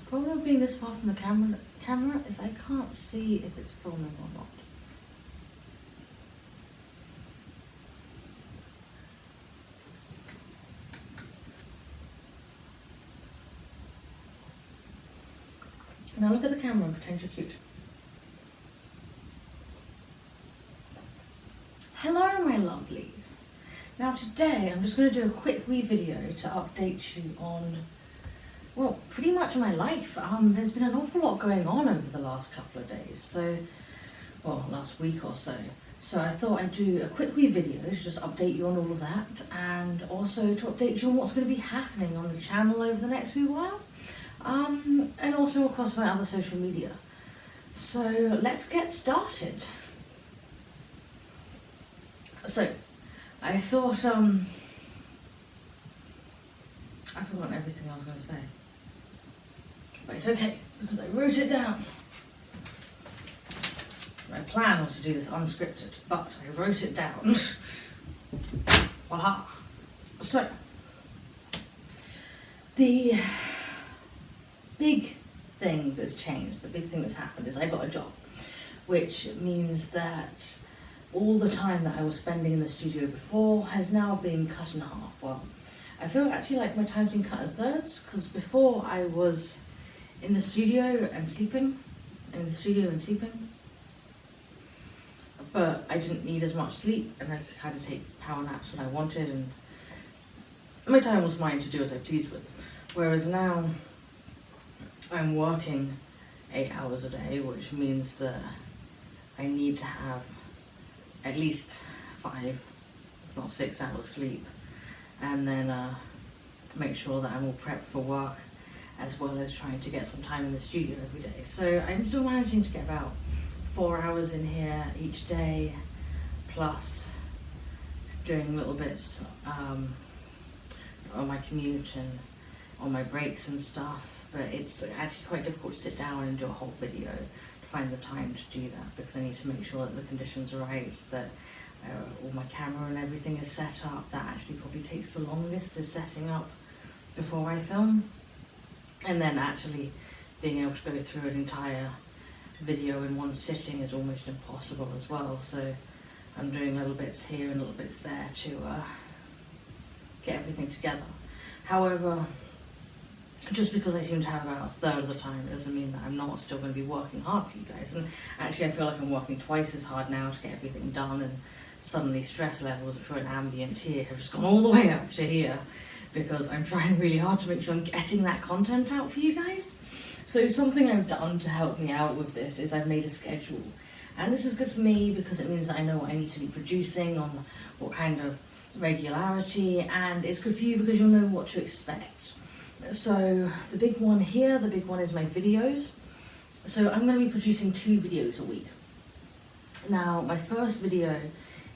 problem with being this far from the camera is I can't see if it's filming or not. Now look at the camera and pretend you're cute. Hello my lovelies. Now today I'm just going to do a quick wee video to update you on, well, pretty much my life. There's been an awful lot going on over the last couple of days, last week or so. So I thought I'd do a quick wee video to just update you on all of that, and also to update you on what's going to be happening on the channel over the next wee while. And also across my other social media. So let's get started. So I thought, I've forgotten everything I was going to say. But it's okay, because I wrote it down. My plan was to do this unscripted, but I wrote it down. Voila. So, the big thing that's changed, the big thing that's happened is I got a job, which means that all the time that I was spending in the studio before has now been cut in half. Well, I feel actually like my time's been cut in thirds, because before I was in the studio and sleeping, but I didn't need as much sleep and I could kind of take power naps when I wanted, and my time was mine to do as I pleased with. Whereas now I'm working 8 hours a day, which means that I need to have at least 5, if not 6 hours sleep, and then make sure that I'm all prepped for work, as well as trying to get some time in the studio every day. So I'm still managing to get about 4 hours in here each day, plus doing little bits on my commute and on my breaks and stuff. But it's actually quite difficult to sit down and do a whole video to find the time to do that, because I need to make sure that the conditions are right, that all my camera and everything is set up. That actually probably takes the longest, is setting up before I film, and then actually being able to go through an entire video in one sitting is almost impossible as well. So I'm doing little bits here and little bits there to get everything together. However, just because I seem to have about a third of the time, it doesn't mean that I'm not still going to be working hard for you guys. And actually I feel like I'm working twice as hard now to get everything done, and suddenly stress levels, which were an ambient here, have just gone all the way up to here, because I'm trying really hard to make sure I'm getting that content out for you guys. So something I've done to help me out with this is I've made a schedule. And this is good for me because it means that I know what I need to be producing, on what kind of regularity, and it's good for you because you'll know what to expect. So the big one here, the big one is my videos. So I'm going to be producing 2 videos a week. Now my first video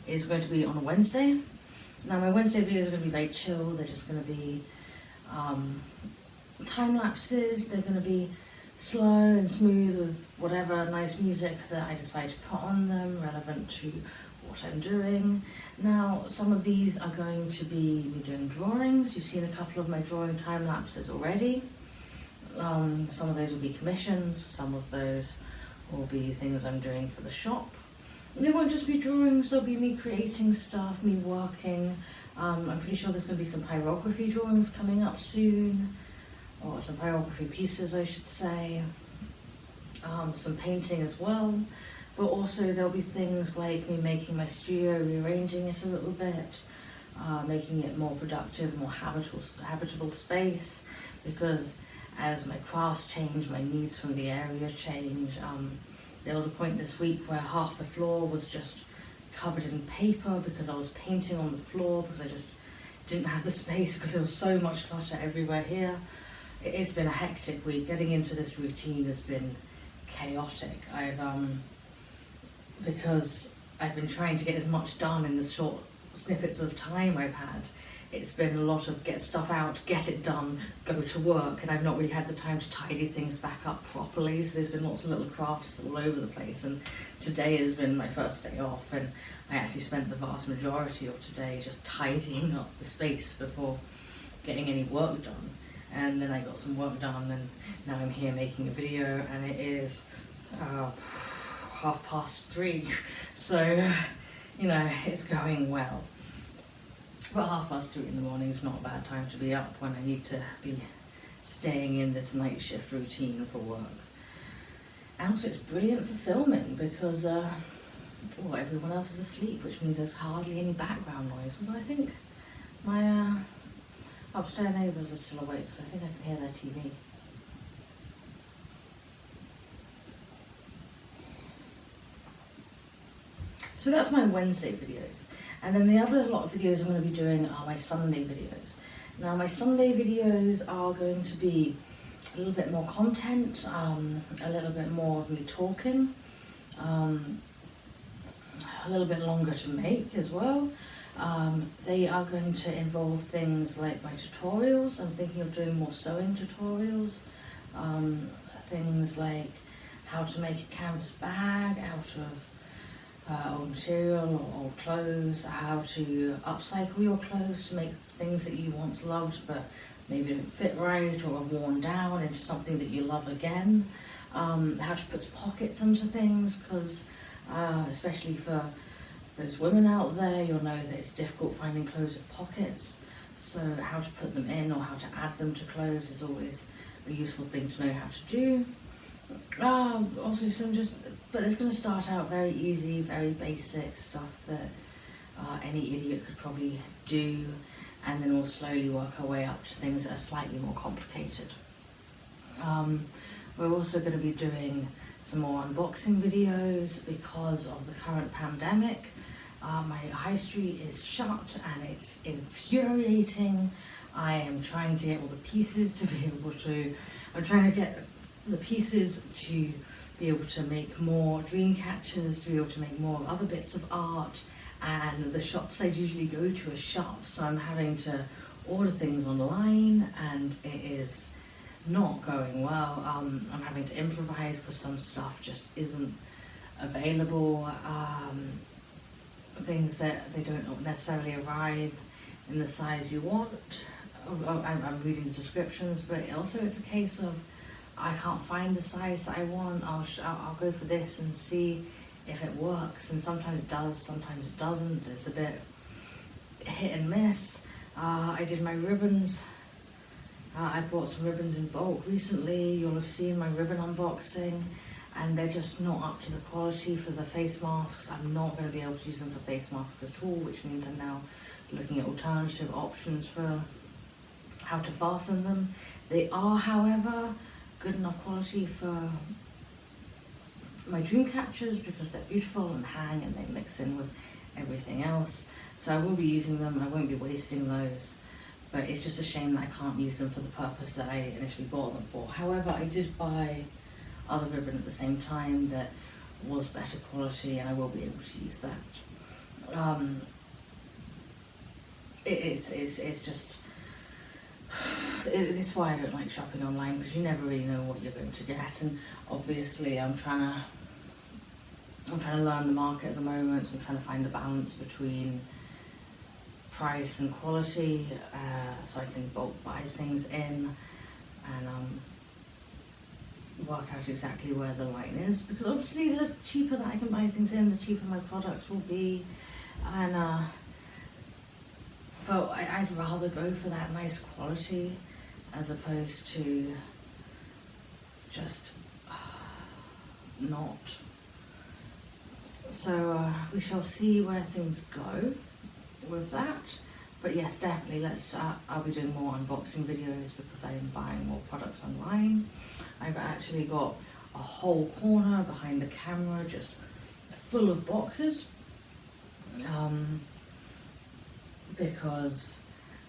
is going to be on a Wednesday. Now my Wednesday videos are going to be very chill. They're just going to be time lapses. They're going to be slow and smooth with whatever nice music that I decide to put on them, relevant to what I'm doing. Now some of these are going to be me doing drawings. You've seen a couple of my drawing time lapses already. Some of those will be commissions, some of those will be things I'm doing for the shop. They won't just be drawings, there'll be me creating stuff, me working. I'm pretty sure there's going to be some pyrography drawings coming up soon, or some pyrography pieces I should say, some painting as well. But also there'll be things like me making my studio, rearranging it a little bit, making it more productive, more habitable space, because as my crafts change, my needs from the area change. There was a point this week where half the floor was just covered in paper because I was painting on the floor, because I just didn't have the space because there was so much clutter everywhere here. It's been a hectic week. Getting into this routine has been chaotic. Because I've been trying to get as much done in the short snippets of time I've had. It's been a lot of get stuff out, get it done, go to work, and I've not really had the time to tidy things back up properly, so there's been lots of little crafts all over the place. And today has been my first day off, and I actually spent the vast majority of today just tidying up the space before getting any work done. and then I got some work done, and now I'm here making a video, and it is 3:30, so you know, it's going well. But 3:30 in the morning is not a bad time to be up when I need to be staying in this night shift routine for work. And also it's brilliant for filming because everyone else is asleep, which means there's hardly any background noise. Although I think my upstairs neighbours are still awake because I think I can hear their TV. So that's my Wednesday videos. And then the other lot of videos I'm going to be doing are my Sunday videos. Now my Sunday videos are going to be a little bit more content, a little bit more of me talking, a little bit longer to make as well. They are going to involve things like my tutorials. I'm thinking of doing more sewing tutorials, things like how to make a canvas bag out of old material or old clothes, how to upcycle your clothes to make things that you once loved but maybe don't fit right or are worn down into something that you love again, how to put pockets into things, because especially for those women out there, you'll know that it's difficult finding clothes with pockets, so how to put them in or how to add them to clothes is always a useful thing to know how to do. Also but it's going to start out very easy, very basic stuff that any idiot could probably do, and then we'll slowly work our way up to things that are slightly more complicated. We're also going to be doing some more unboxing videos because of the current pandemic. My high street is shut and it's infuriating. I am trying to get all the pieces to be able to, I'm trying to get the pieces to be able to make more Dreamcatchers, to be able to make more other bits of art, and the shops I'd usually go to are shut, so I'm having to order things online and it is not going well. I'm having to improvise because some stuff just isn't available, things that they don't necessarily arrive in the size you want. I'm reading the descriptions, but also it's a case of I can't find the size that I want. I'll go for this and see if it works, and sometimes it does, sometimes it doesn't. It's a bit hit and miss. I did my ribbons. I bought some ribbons in bulk recently. You'll have seen my ribbon unboxing, and they're just not up to the quality for the face masks. I'm not going to be able to use them for face masks at all, which means I'm now looking at alternative options for how to fasten them. They are, however, good enough quality for my Dreamcatchers because they're beautiful and hang and they mix in with everything else. So I will be using them, I won't be wasting those, but it's just a shame that I can't use them for the purpose that I initially bought them for. However, I did buy other ribbon at the same time that was better quality and I will be able to use that. It's just, it's why I don't like shopping online, because you never really know what you're going to get, and obviously I'm trying to learn the market at the moment, so I'm trying to find the balance between price and quality, so I can bulk buy things in and work out exactly where the line is, because obviously the cheaper that I can buy things in, the cheaper my products will be, and but I'd rather go for that nice quality as opposed to just not. So we shall see where things go with that. But yes, definitely I'll be doing more unboxing videos because I am buying more products online. I've actually got a whole corner behind the camera just full of boxes. Because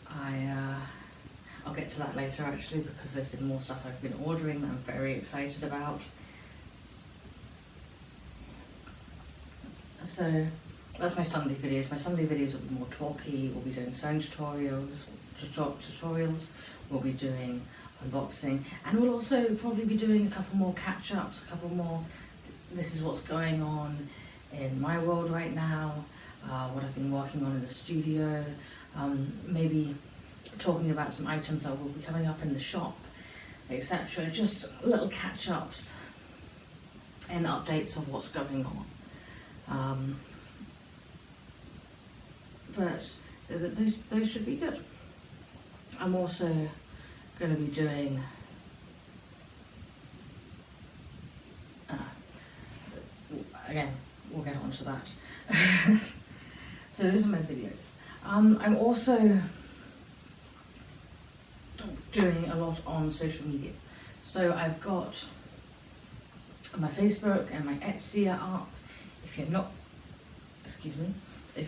I'll get to that later actually, because there's been more stuff I've been ordering that I'm very excited about. So that's my Sunday videos. My Sunday videos will be more talky. We'll be doing sewing tutorials, we'll be doing unboxing, and we'll also probably be doing a couple more catch-ups, a couple more, this is what's going on in my world right now, what I've been working on in the studio, maybe talking about some items that will be coming up in the shop, etc. Just little catch-ups and updates of what's going on. But those should be good. I'm also going to be doing again, we'll get on to that. So those are my videos. I'm also doing a lot on social media. So I've got my Facebook and my Etsy are up. If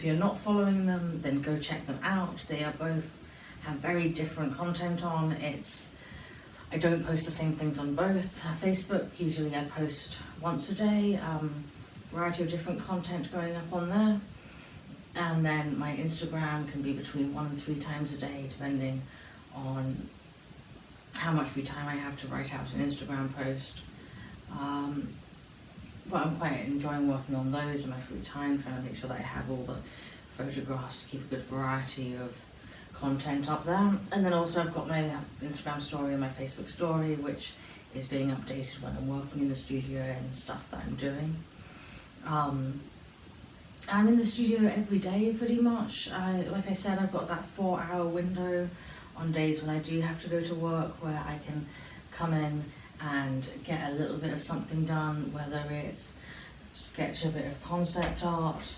you're not following them, then go check them out. They are both have very different content on. I don't post the same things on both. Facebook, usually I post once a day, variety of different content going up on there. And then my Instagram can be between 1 and 3 times a day, depending on how much free time I have to write out an Instagram post. But I'm quite enjoying working on those in my free time, trying to make sure that I have all the photographs to keep a good variety of content up there. And then also I've got my Instagram story and my Facebook story, which is being updated when I'm working in the studio and stuff that I'm doing. I'm in the studio every day pretty much. Like I said, I've got that 4-hour window on days when I do have to go to work, where I can come in and get a little bit of something done, whether it's sketch a bit of concept art,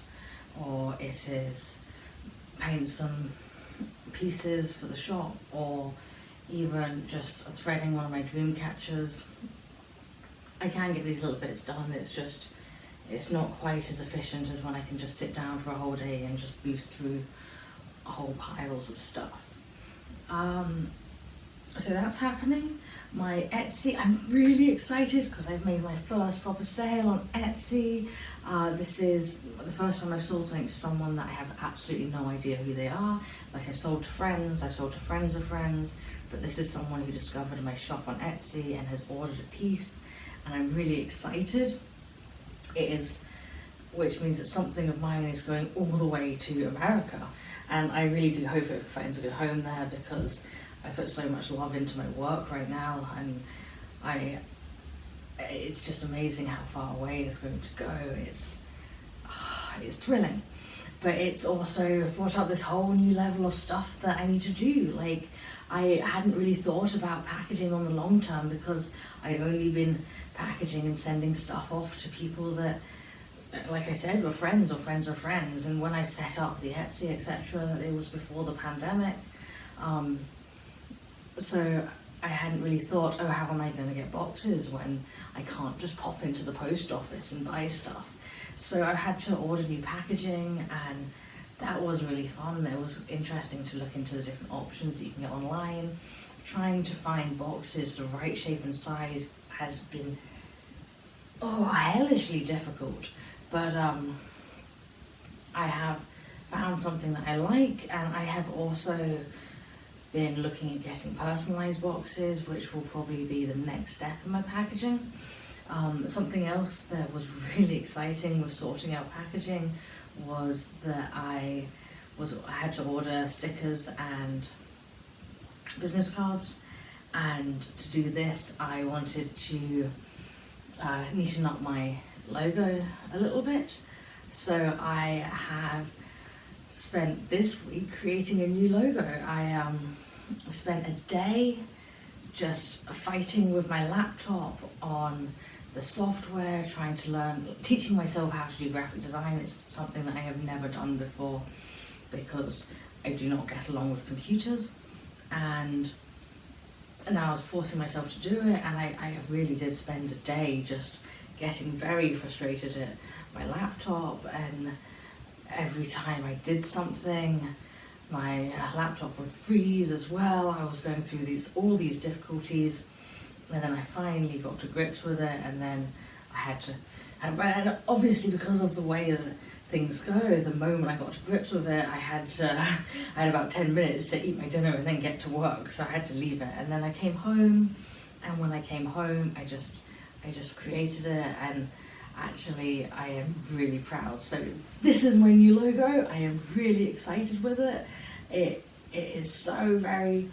or it is paint some pieces for the shop, or even just threading one of my Dreamcatchers. I can get these little bits done. It's not quite as efficient as when I can just sit down for a whole day and just boost through whole piles of stuff. So that's happening. My Etsy, I'm really excited because I've made my first proper sale on Etsy. This is the first time I've sold something to someone that I have absolutely no idea who they are. Like, I've sold to friends, I've sold to friends of friends, but this is someone who discovered my shop on Etsy and has ordered a piece, and I'm really excited. Which means that something of mine is going all the way to America, and I really do hope it finds a good home there, because I put so much love into my work right now, and it's just amazing how far away it's going to go. It's thrilling, but it's also brought up this whole new level of stuff that I need to do. Like, I hadn't really thought about packaging on the long term, because I'd only been packaging and sending stuff off to people that, like I said, were friends or friends of friends. And when I set up the Etsy, etc., it was before the pandemic. So I hadn't really thought, oh, how am I going to get boxes when I can't just pop into the post office and buy stuff? So I had to order new packaging, and that was really fun. It was interesting to look into the different options that you can get online. Trying to find boxes the right shape and size has been hellishly difficult, but I have found something that I like, and I have also been looking at getting personalized boxes, which will probably be the next step in my packaging. Something else that was really exciting with sorting out packaging was that I had to order stickers and business cards, and to do this I wanted to neaten up my logo a little bit. So I have spent this week creating a new logo. I spent a day just fighting with my laptop on the software, trying to learn, teaching myself how to do graphic design. It's something that I have never done before, because I do not get along with computers, and now I was forcing myself to do it, and I really did spend a day just getting very frustrated at my laptop, and every time I did something, my laptop would freeze as well. I was going through all these difficulties, and then I finally got to grips with it, and then I had to, and obviously because of the way that things go, the moment I got to grips with it, I had about 10 minutes to eat my dinner and then get to work, so I had to leave it. And then I came home, and when I came home, I just created it, and actually I am really proud. So this is my new logo. I am really excited with it. it's very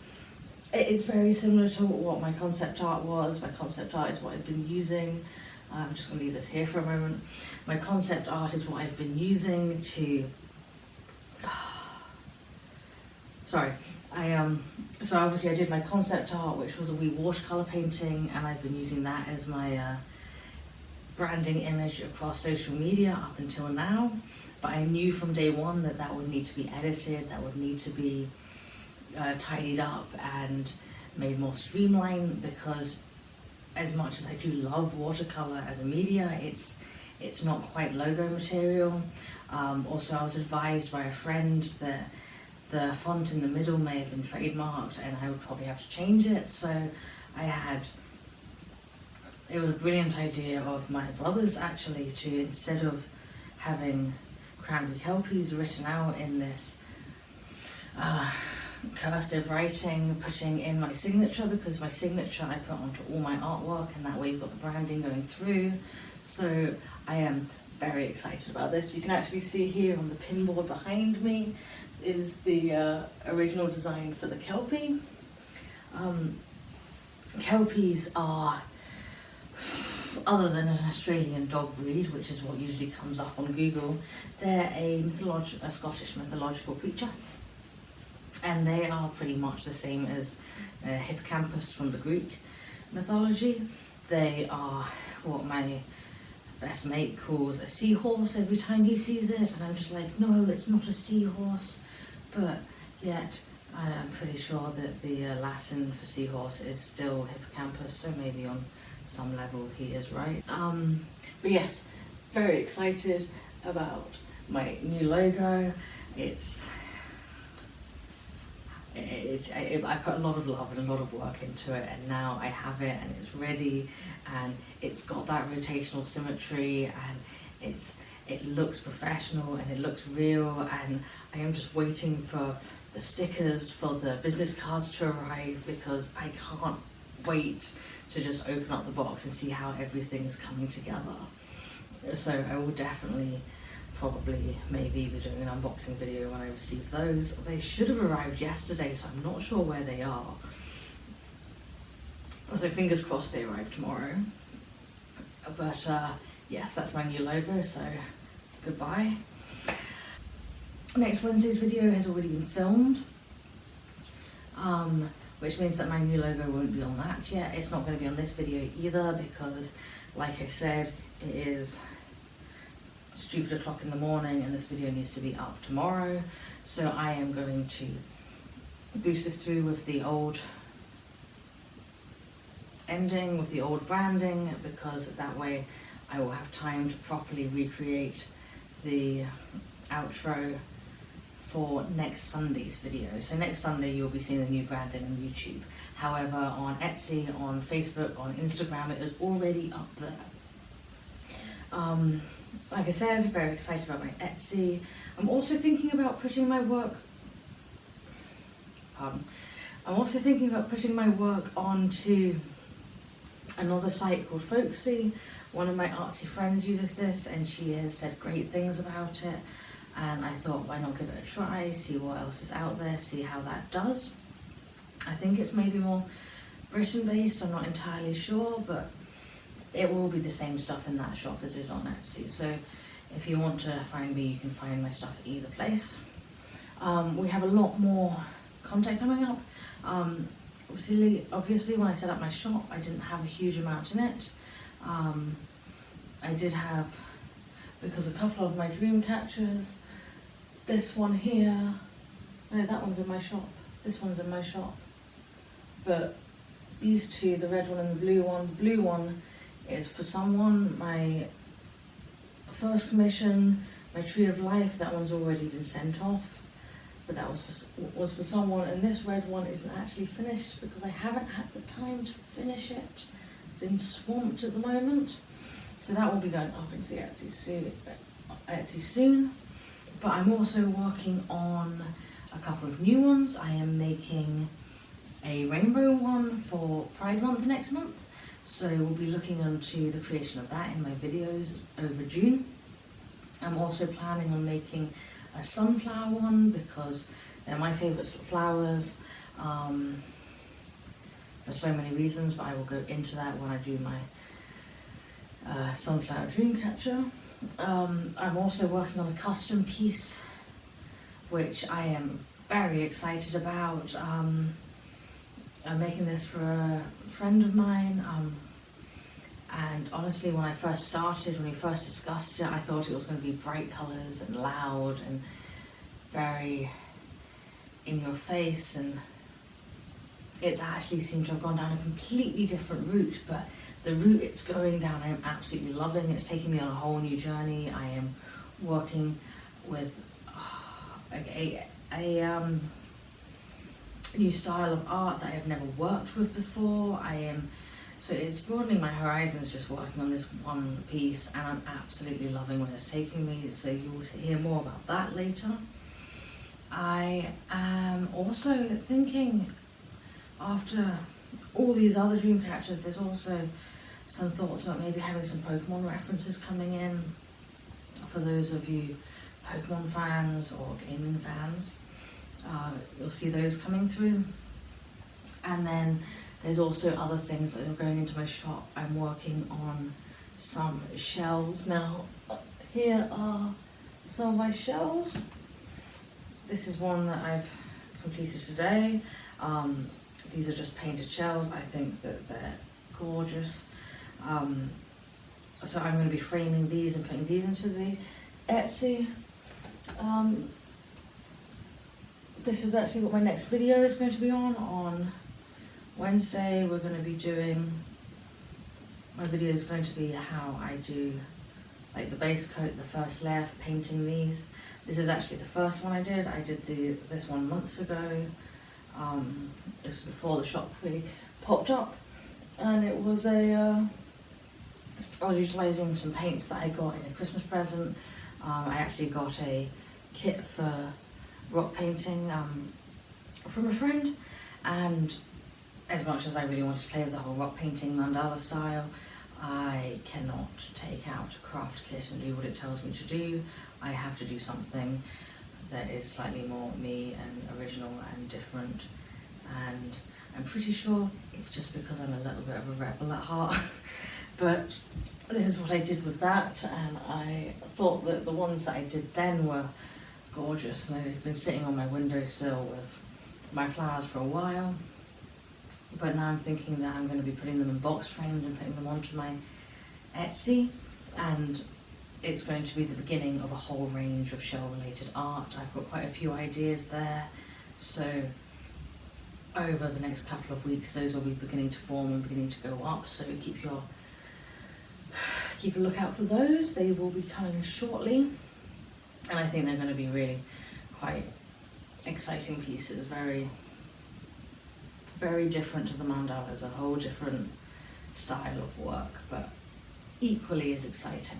similar to what my concept art was. My concept art is what I've been using. I'm just going to leave this here for a moment. My concept art is what I've been using to... Sorry. So obviously I did my concept art, which was a wee watercolour painting, and I've been using that as my branding image across social media up until now. But I knew from day one that that would need to be edited, that would need to be tidied up and made more streamlined, because as much as I do love watercolour as a media, it's not quite logo material. Also, I was advised by a friend that the font in the middle may have been trademarked and I would probably have to change it. So it was a brilliant idea of my brother's actually to, instead of having Cranberry Kelpies written out in this cursive writing, putting in my signature, because my signature I put onto all my artwork, and that way you've got the branding going through. So I am very excited about this. You can actually see here on the pinboard behind me is the original design for the Kelpie. Kelpies are, other than an Australian dog breed, which is what usually comes up on Google, they're a Scottish mythological creature. And they are pretty much the same as hippocampus from the Greek mythology. They are what my best mate calls a seahorse every time he sees it, and I'm just like, no, it's not a seahorse. But yet I am pretty sure that the Latin for seahorse is still hippocampus, so maybe on some level he is right. But yes, very excited about my new logo. I put a lot of love and a lot of work into it, and now I have it and it's ready, and it's got that rotational symmetry, and it looks professional and it looks real, and I am just waiting for the stickers for the business cards to arrive, because I can't wait to just open up the box and see how everything's coming together. So I will definitely probably maybe be doing an unboxing video when I receive those. They should have arrived yesterday, so I'm not sure where they are. So fingers crossed they arrive tomorrow. But yes, that's my new logo, so goodbye. Next Wednesday's video has already been filmed, which means that my new logo won't be on that yet. It's not going to be on this video either, because like I said, it is stupid o'clock in the morning and this video needs to be up tomorrow. So I am going to boost this through with the old ending, with the old branding, because that way I will have time to properly recreate the outro for next Sunday's video. So next Sunday you'll be seeing the new branding on YouTube. However, on Etsy, on Facebook, on Instagram, it is already up there. Like I said, very excited about my Etsy. I'm also thinking about putting my work onto another site called Folksy. One of my artsy friends uses this and she has said great things about it, and I thought, why not give it a try, see what else is out there, see how that does. I think it's maybe more Britain based, I'm not entirely sure, but it will be the same stuff in that shop as is on Etsy. So if you want to find me, you can find my stuff at either place. We have a lot more content coming up. Obviously when I set up my shop, I didn't have a huge amount in it. I did have, because a couple of my Dreamcatchers, this one here, no, that one's in my shop, this one's in my shop. But these two, the red one and the blue one is for someone. My first commission, my Tree of Life, that one's already been sent off, but that was for someone, and this red one isn't actually finished because I haven't had the time to finish it. Been swamped at the moment, so that will be going up into the Etsy soon. But I'm also working on a couple of new ones. I am making a rainbow one for Pride Month next month, so we'll be looking into the creation of that in my videos over June. I'm also planning on making a sunflower one because they're my favourite flowers for so many reasons, but I will go into that when I do my sunflower Dreamcatcher. I'm also working on a custom piece which I am very excited about. I'm making this for a friend of mine, and honestly when I first started, when we first discussed it, I thought it was going to be bright colours and loud and very in your face, and it's actually seemed to have gone down a completely different route, but the route it's going down I am absolutely loving. It's taking me on a whole new journey. I am working with a new style of art that I have never worked with before. So it's broadening my horizons just working on this one piece, and I'm absolutely loving where it's taking me, so you'll hear more about that later. I am also thinking, after all these other Dreamcatchers, there's also some thoughts about maybe having some Pokemon references coming in for those of you Pokemon fans or gaming fans. You'll see those coming through. And then there's also other things that are going into my shop. I'm working on some shells. Now, here are some of my shells. This is one that I've completed today. These are just painted shells. I think that they're gorgeous. So I'm going to be framing these and putting these into the Etsy. This is actually what my next video is going to be on. On Wednesday we're going to be doing, my video is going to be how I do like the base coat, the first layer for painting these. This is actually the first one I did. I did this one months ago. This was before the shop really popped up, and it was I was utilising some paints that I got in a Christmas present. I actually got a kit for rock painting from a friend, and as much as I really wanted to play with the whole rock painting mandala style, I cannot take out a craft kit and do what it tells me to do. I have to do something that is slightly more me and original and different, and I'm pretty sure it's just because I'm a little bit of a rebel at heart. But this is what I did with that, and I thought that the ones that I did then were gorgeous, and they've been sitting on my windowsill with my flowers for a while. But now I'm thinking that I'm going to be putting them in box frames and putting them onto my Etsy, and it's going to be the beginning of a whole range of shell related art. I've got quite a few ideas there, so over the next couple of weeks those will be beginning to form and beginning to go up, so keep a lookout for those. They will be coming shortly, and I think they're going to be really quite exciting pieces, very very different to the mandalas, a whole different style of work, but equally as exciting.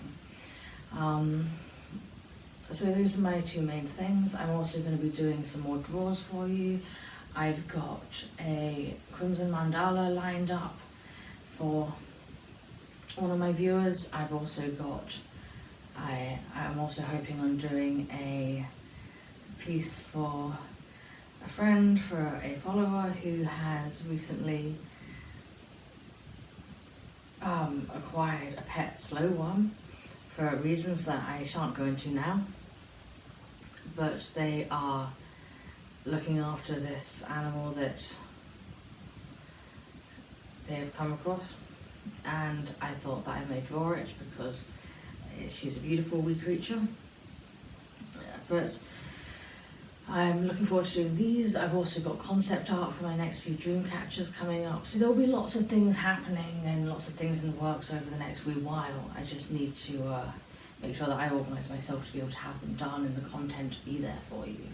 So those are my two main things. I'm also going to be doing some more draws for you. I've got a Crimson Mandala lined up for one of my viewers. I've also got, I'm also hoping on doing a piece for a friend, for a follower who has recently acquired a pet slow worm for reasons that I shan't go into now, but they are looking after this animal that they have come across, and I thought that I may draw it because she's a beautiful wee creature. But I'm looking forward to doing these. I've also got concept art for my next few Dreamcatchers coming up. So there'll be lots of things happening and lots of things in the works over the next wee while. I just need to make sure that I organise myself to be able to have them done and the content to be there for you.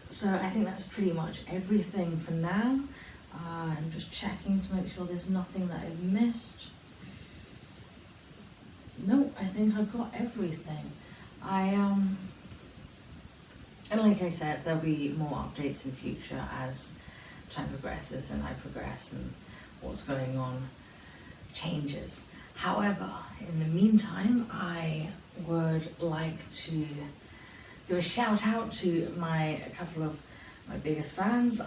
So I think that's pretty much everything for now. I'm just checking to make sure there's nothing that I've missed. Nope, I think I've got everything. And like I said, there'll be more updates in future as time progresses and I progress and what's going on changes. However, in the meantime, I would like to give a shout out to a couple of my biggest fans.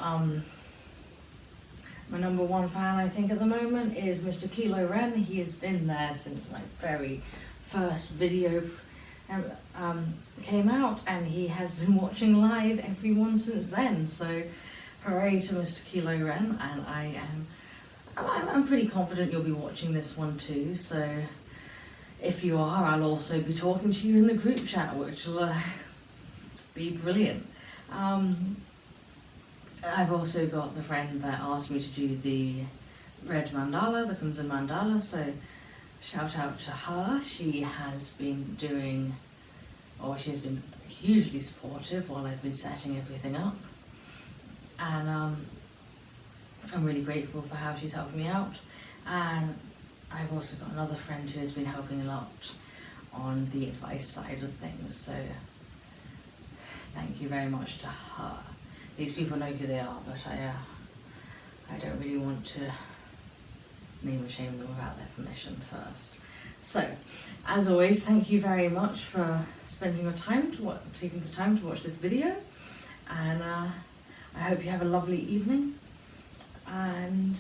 My number one fan, I think, at the moment is Mr. Kilo Ren. He has been there since my very first video came out, and he has been watching live every one since then. So, hooray to Mr. Kilo Ren, and I'm pretty confident you'll be watching this one too. So, if you are, I'll also be talking to you in the group chat, which will be brilliant. I've also got the friend that asked me to do the red mandala, the Crimson Mandala, so shout out to her. She has been she's been hugely supportive while I've been setting everything up. And I'm really grateful for how she's helped me out. And I've also got another friend who has been helping a lot on the advice side of things, so thank you very much to her. These people know who they are, but I don't really want to name and shame them without their permission first. So, as always, thank you very much for spending your time taking the time to watch this video, and I hope you have a lovely evening, and